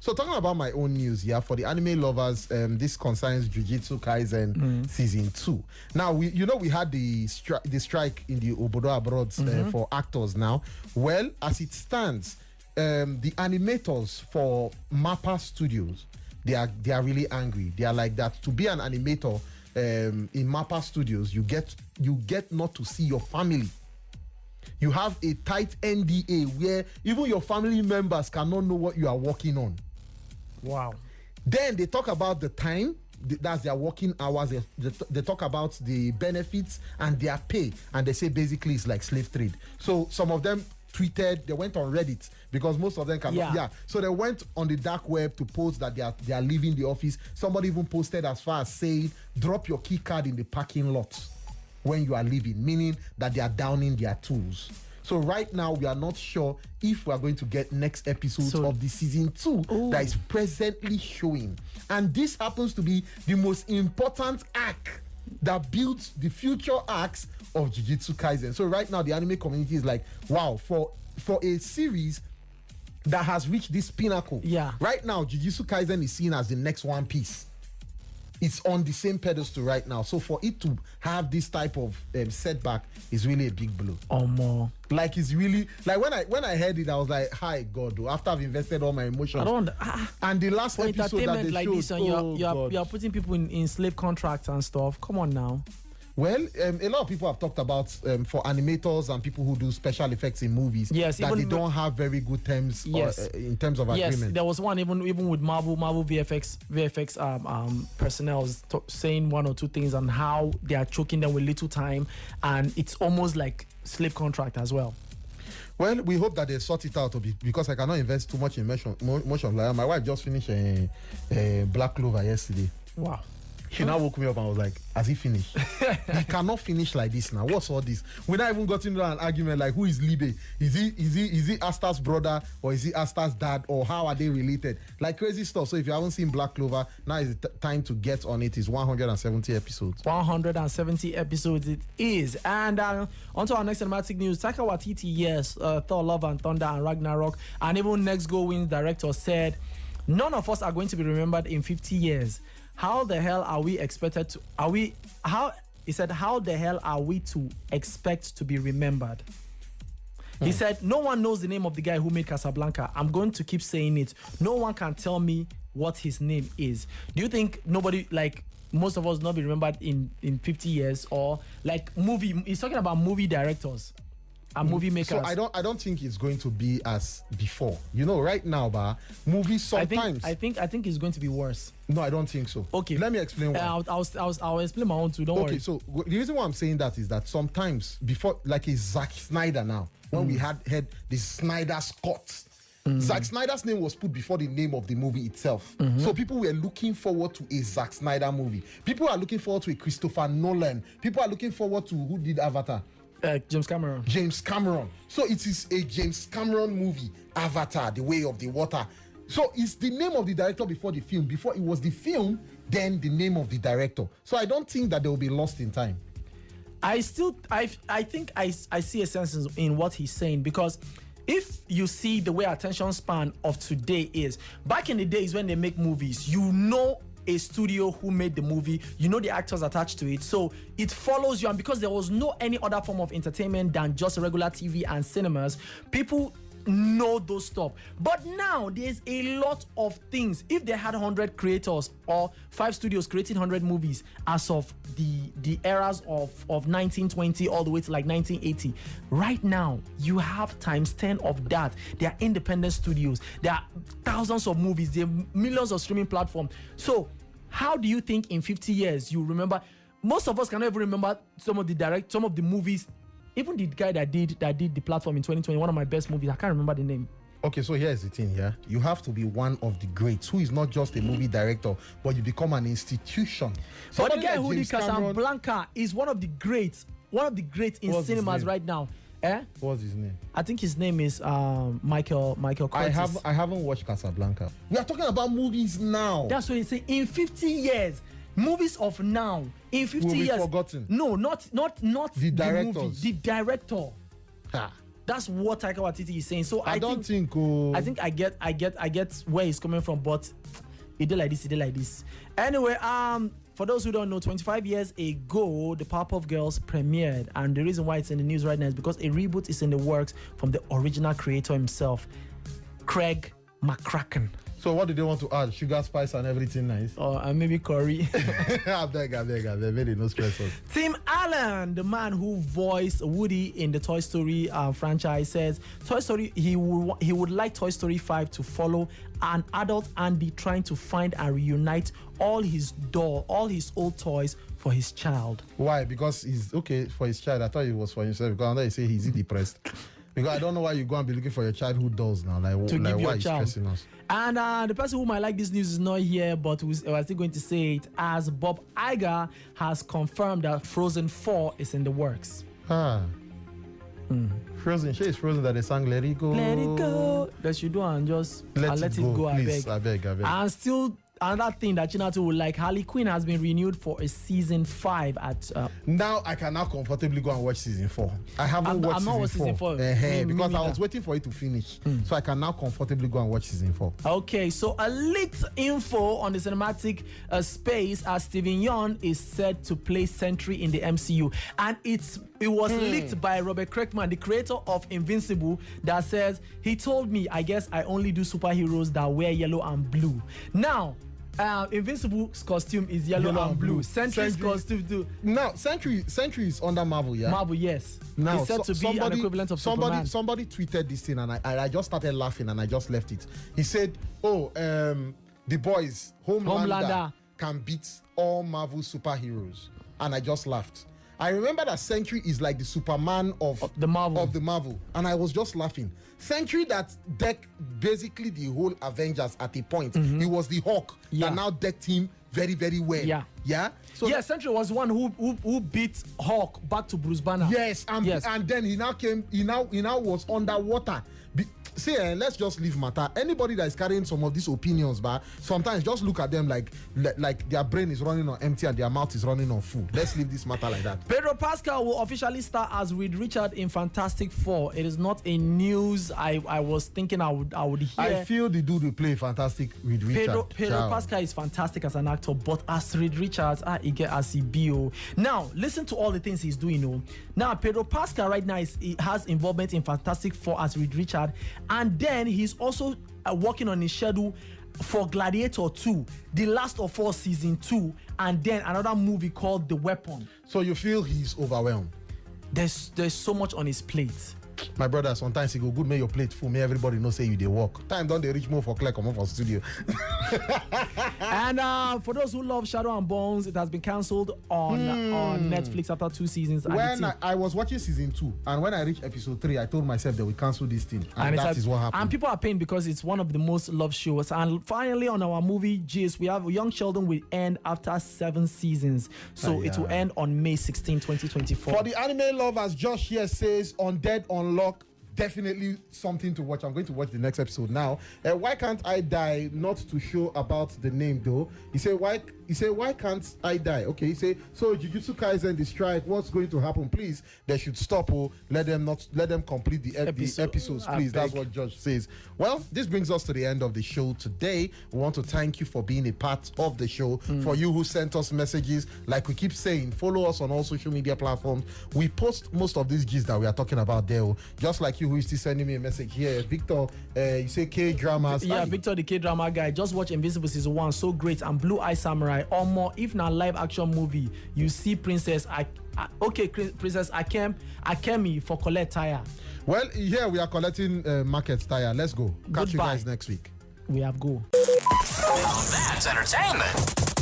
So talking about my own news, for the anime lovers, this concerns Jujutsu Kaisen season 2. Now we had the strike in the Obodo abroad for actors now. Well, as it stands, the animators for MAPPA Studios, they are really angry. They are like that. To be an animator in MAPPA Studios, you get not to see your family. You have a tight NDA where even your family members cannot know what you are working on. Wow. Then they talk about the time, that's their working hours. They talk about the benefits and their pay, and they say basically it's like slave trade. So some of them tweeted, they went on Reddit because most of them cannot. So they went on the dark web to post that they are leaving the office. Somebody even posted as far as saying, drop your key card in the parking lot when you are leaving, meaning that they are downing their tools. So right now we are not sure if we are going to get next episodes of the season 2 that is presently showing. And this happens to be the most important arc that builds the future arcs of Jujutsu Kaisen. So right now the anime community is like, wow, for a series that has reached this pinnacle. Right now Jujutsu Kaisen is seen as the next One Piece. It's on the same pedestal right now. So for it to have this type of setback is really a big blow. More. Like it's really like when I heard it, I was like, "Hi God!" After I've invested all my emotions. And the last episode that they showed, this, you are putting people in slave contracts and stuff. Come on now. Well, a lot of people have talked about for animators and people who do special effects in movies that they don't have very good terms in terms of agreement. Yes, there was one even with Marvel VFX personnel saying one or two things on how they are choking them with little time, and it's almost like slave contract as well. Well, we hope that they sort it out because I cannot invest too much in motion. My wife just finished a Black Clover yesterday. Wow. She now woke me up and was like, has he finished? He cannot finish like this now. What's all this? We not even got into an argument like, who is Libe? Is he Asta's brother or is he Asta's dad, or how are they related? Like crazy stuff. So if you haven't seen Black Clover, now is the time to get on it. It's 170 episodes. 170 episodes it is. And on to our next cinematic news. Taika Watiti, yes, Thor, Love and Thunder and Ragnarok, and even Next Go Wins director said, none of us are going to be remembered in 50 years. How the hell are we expected to he said, how the hell are we to expect to be remembered? He said, no one knows the name of the guy who made Casablanca. I'm going to keep saying it. No one can tell me what his name is. Do you think nobody, like most of us, not be remembered in 50 years? Or like he's talking about movie directors and movie makers. So I don't think it's going to be as before. Right now, movies sometimes. I think it's going to be worse. No, I don't think so. Okay, let me explain why. I'll explain my own too. Don't worry. Okay, so the reason why I'm saying that is that sometimes before, like a Zack Snyder now, when we had the Snyder's Cut, Zack Snyder's name was put before the name of the movie itself. So people were looking forward to a Zack Snyder movie. People are looking forward to a Christopher Nolan. People are looking forward to, who did Avatar? James Cameron. So it is a James Cameron movie, Avatar, The Way of the Water. So it's the name of the director before the film. Before it was the film, then the name of the director. So I don't think that they will be lost in time. I think I see a sense in what he's saying, because if you see the way attention span of today is, back in the days when they make movies, a studio who made the movie, the actors attached to it, so it follows you. And because there was no any other form of entertainment than just regular TV and cinemas, people know those stuff. But now there's a lot of things. If they had 100 creators or 5 studios creating 100 movies as of the eras of 1920 all the way to like 1980, right now you have times 10 of that. There are independent studios, there are thousands of movies, there are millions of streaming platforms. So how do you think in 50 years you remember? Most of us cannot even remember some of the movies. Even the guy that did the platform in 2020, one of my best movies, I can't remember the name. Okay, so here's the thing, you have to be one of the greats who is not just a movie director, but you become an institution. But the guy who did Casablanca is one of the greats in cinemas right now. What's his name? I think his name is Michael Curtis. I haven't watched Casablanca. We are talking about movies now. That's what he's saying. In 50 years, movies of now, in 50 years, forgotten. No, not the directors. movie, the director. That's what Taika Watiti is saying. So I think I get where he's coming from, but it did like this. Anyway, for those who don't know, 25 years ago, the Powerpuff Girls premiered, and the reason why it's in the news right now is because a reboot is in the works from the original creator himself, Craig McCracken. So what do they want to add? Sugar, spice, and everything nice? And maybe curry. I beg. Very no stress. Tim Allen, the man who voiced Woody in the Toy Story franchise, says Toy Story he would like Toy Story 5 to follow an adult Andy trying to find and reunite all his old toys for his child. Why? Because he's okay for his child. I thought it was for himself. Because now you say he's depressed. Because I don't know why you go and be looking for your childhood dolls now. Like why is stressing us? And the person who might like this news is not here, but we're still going to say it, as Bob Iger has confirmed that Frozen 4 is in the works. Frozen, she is Frozen that they sang Let It Go. Let it go. That should do and just let it go. Please, I beg. And still, another thing that Chinatu would like, Harley Quinn has been renewed for a season 5 at... Now I can now comfortably go and watch season 4. I haven't watched season 4. Because I was waiting for it to finish. So I can now comfortably go and watch season 4. Okay, so a leaked info on the cinematic space as Steven Yeun is said to play Sentry in the MCU. And it was leaked by Robert Kirkman, the creator of Invincible, that says, he told me, I guess I only do superheroes that wear yellow and blue. Now, Invincible's costume is yellow and blue. Sentry's costume too. Now, Sentry is under Marvel, yeah? Marvel, yes. Now, it's said to be an equivalent of Superman. Somebody tweeted this thing and I just started laughing and I just left it. He said, the boys, Homelander can beat all Marvel superheroes. And I just laughed. I remember that Sentry is like the Superman of the Marvel. And I was just laughing. Sentry that decked basically the whole Avengers at a point. He was the Hawk that now decked him very, very well. Yeah. So Sentry was the one who beat Hawk back to Bruce Banner. Yes, and then he now was underwater. See, let's just leave matter. Anybody that is carrying some of these opinions, but sometimes just look at them like their brain is running on empty and their mouth is running on full. Let's leave this matter like that. Pedro Pascal will officially star as Reed Richards in Fantastic Four. It is not a news I was thinking I would hear. I feel the dude will play Fantastic Reed Richards. Pedro Pascal is fantastic as an actor, but as Reed Richards, he get as he be. Now, listen to all the things he's doing. Now, Pedro Pascal right now he has involvement in Fantastic Four as Reed Richards. And then he's also working on his schedule for Gladiator 2, The Last of Us Season 2, and then another movie called The Weapon. So you feel he's overwhelmed? There's so much on his plate. My brother, sometimes he go good, make your plate full, make everybody know say you dey work. Time don't they reach more for Claire, come on for studio. And for those who love Shadow and Bones, it has been cancelled on Netflix after 2 seasons. When I was watching season 2, and when I reached episode 3, I told myself that we cancel this thing, and that is what happened. And people are paying because it's one of the most loved shows. And finally, on our movie gist, we have Young Sheldon will end after 7 seasons, so it will end on May 16, 2024. For the anime lovers, Josh here says Undead Unlock, definitely something to watch. I'm going to watch the next episode now. Why Can't I Die? Not too sure about the name though. He said why can't I die? Okay, he said so Jujutsu Kaisen, the strike, what's going to happen? Please, they should stop. Let them complete the episodes, please. That's what Josh says. Well, this brings us to the end of the show today. We want to thank you for being a part of the show. For you who sent us messages, like we keep saying, follow us on all social media platforms. We post most of these gifs that we are talking about there. Just like you who is still sending me a message here, Victor. You say K-dramas. Yeah, Victor, the K-drama guy. Just watch Invincible season 1, so great. And Blue Eye Samurai, or more. If not live action movie, you see Princess Akemi for collect tire. Well, here we are collecting market tire. Let's go. Catch you guys next week. We have go. That's entertainment.